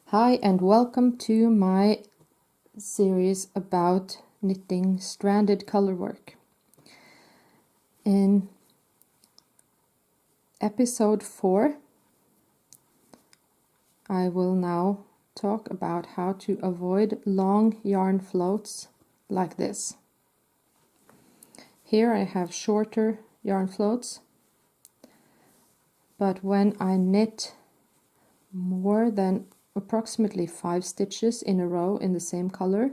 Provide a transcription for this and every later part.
Hi and welcome to my series about knitting stranded colorwork. In episode 4 I will now talk about how to avoid long yarn floats like this. Here I have shorter yarn floats, but when I knit more than approximately 5 stitches in a row in the same color,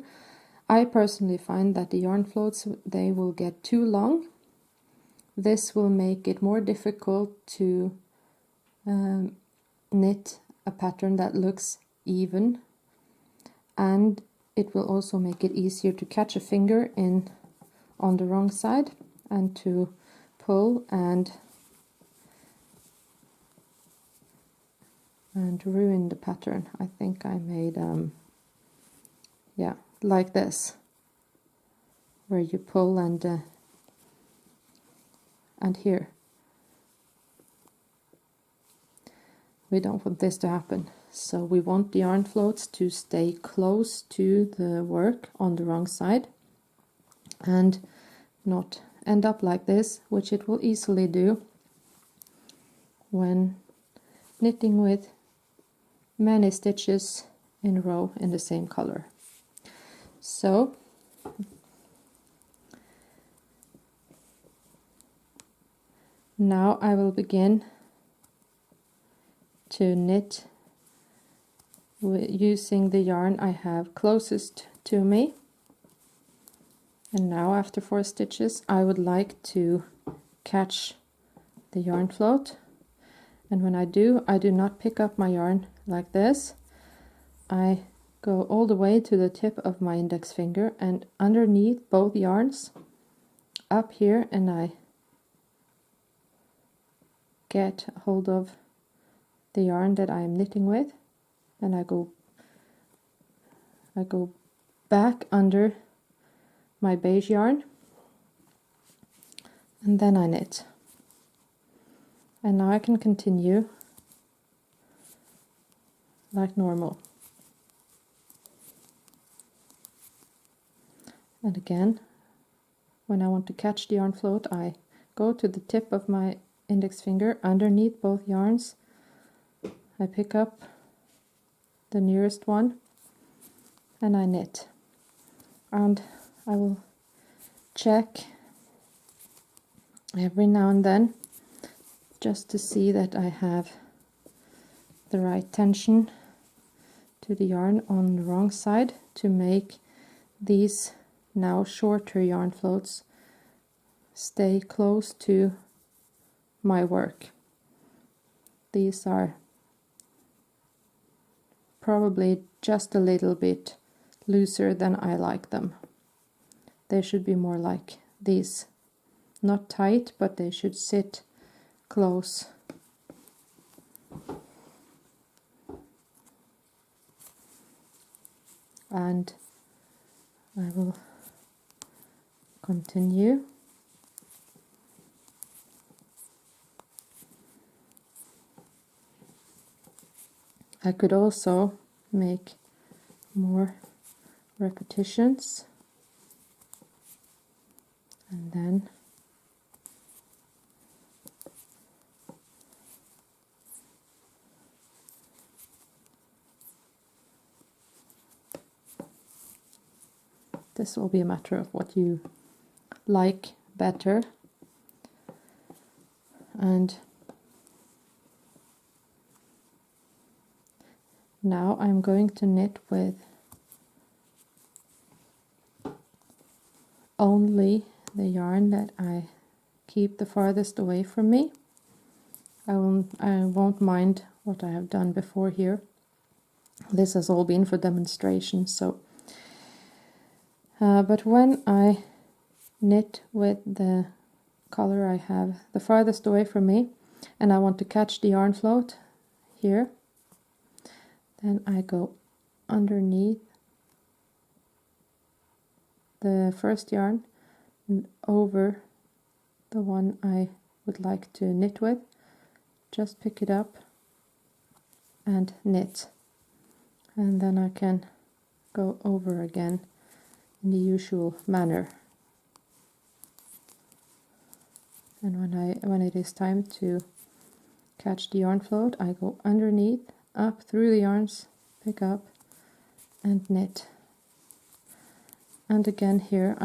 I personally find that the yarn floats, they will get too long. This will make it more difficult to knit a pattern that looks even, and it will also make it easier to catch a finger in on the wrong side and to pull and ruin the pattern. I think I made like this, where you pull and here. We don't want this to happen, so we want the yarn floats to stay close to the work on the wrong side and not end up like this, which it will easily do when knitting with many stitches in a row in the same color. So now I will begin to knit using the yarn I have closest to me. And now after 4 stitches I would like to catch the yarn float, and when I do not pick up my yarn like this. I go all the way to the tip of my index finger and underneath both yarns up here, and I get hold of the yarn that I am knitting with, and I go back under my beige yarn, and then I knit. And now I can continue like normal. And again, when I want to catch the yarn float, I go to the tip of my index finger underneath both yarns. I pick up the nearest one and I knit. And I will check every now and then just to see that I have the right tension to the yarn on the wrong side to make these now shorter yarn floats stay close to my work. These are probably just a little bit looser than I like them. They should be more like these, not tight, but they should sit close. And I will continue. I could also make more repetitions, and then this will be a matter of what you like better. And now I'm going to knit with only the yarn that I keep the farthest away from me. I won't mind what I have done before here. This has all been for demonstration, so but when I knit with the color I have the farthest away from me and I want to catch the yarn float here, then I go underneath the first yarn and over the one I would like to knit with. Just pick it up and knit. and then I can go over again in the usual manner. And when it is time to catch the yarn float, I go underneath, up through the yarns, pick up and knit. And again here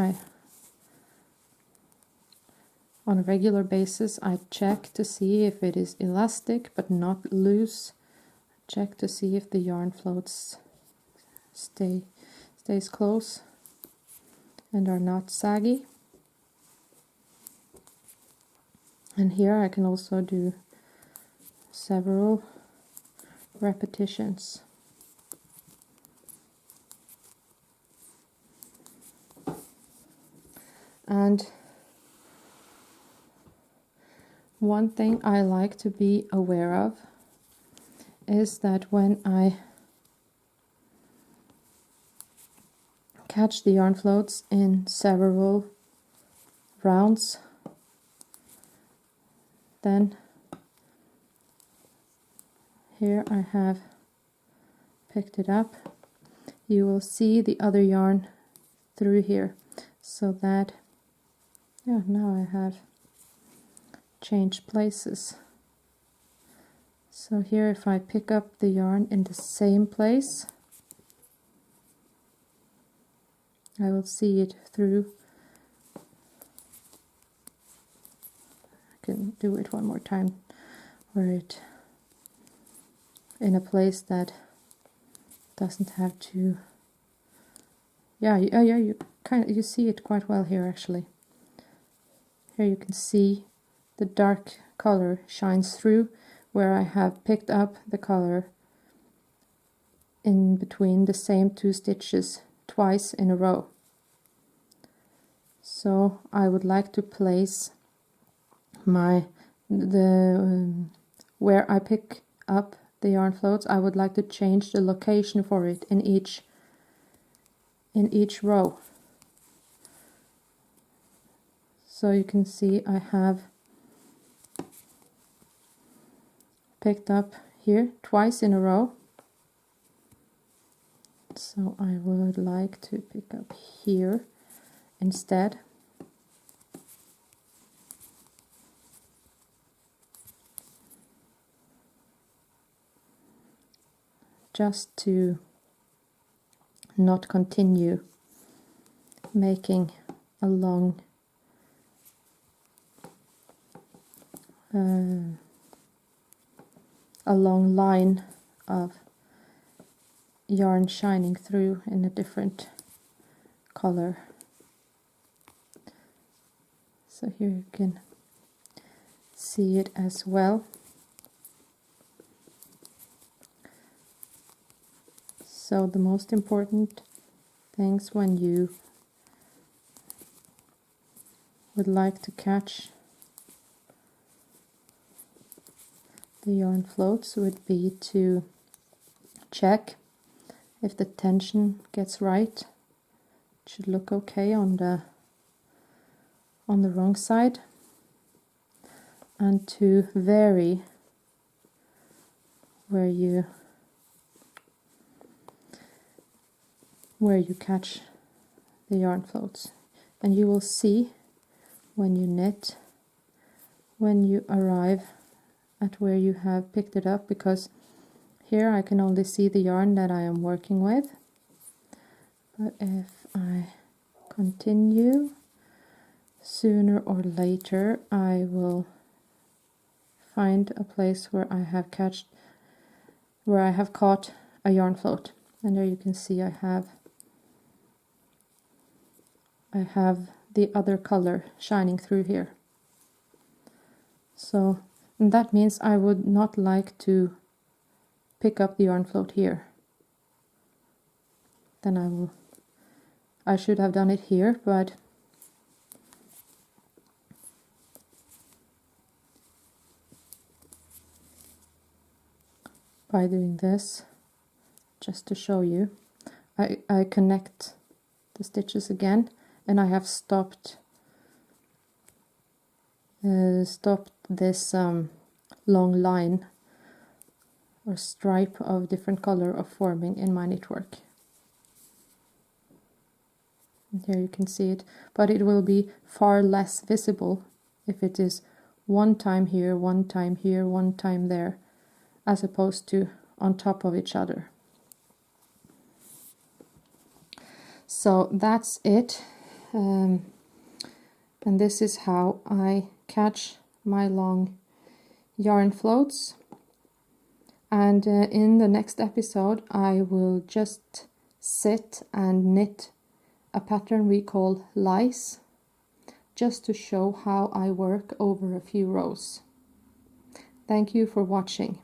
on a regular basis I check to see if it is elastic but not loose. Check to see if the yarn floats stays close and are not saggy. And here I can also do several repetitions. And one thing I like to be aware of is that when I catch the yarn floats in several rounds, then here I have picked it up, you will see the other yarn through here, so that now I have changed places. So here if I pick up the yarn in the same place, I will see it through. I can do it one more time where it in a place that doesn't have to. You see it quite well here actually. Here you can see the dark color shines through where I have picked up the color in between the same 2 stitches twice in a row. So I would like to place where I pick up the yarn floats, I would like to change the location for it in each row. So you can see I have picked up here twice in a row. So I would like to pick up here instead. Just to not continue making a long line of yarn shining through in a different color. So here you can see it as well. So the most important things when you would like to catch the yarn floats would be to check if the tension gets right. It should look okay on the wrong side, and to vary where you catch the yarn floats. And you will see when you knit, when you arrive at where you have picked it up, because here I can only see the yarn that I am working with. But if I continue, sooner or later I will find a place where I have caught a yarn float. And there you can see I have the other color shining through here. So and that means I would not like to pick up the yarn float here. Then I should have done it here, but by doing this, just to show you, I connect the stitches again, and I have stopped this long line or stripe of different color of forming in my knitwork. And here you can see it, but it will be far less visible if it is one time here, one time here, one time there, as opposed to on top of each other. So that's it, and this is how I catch my long yarn floats. And in the next episode I will just sit and knit a pattern we call lice, just to show how I work over a few rows. Thank you for watching.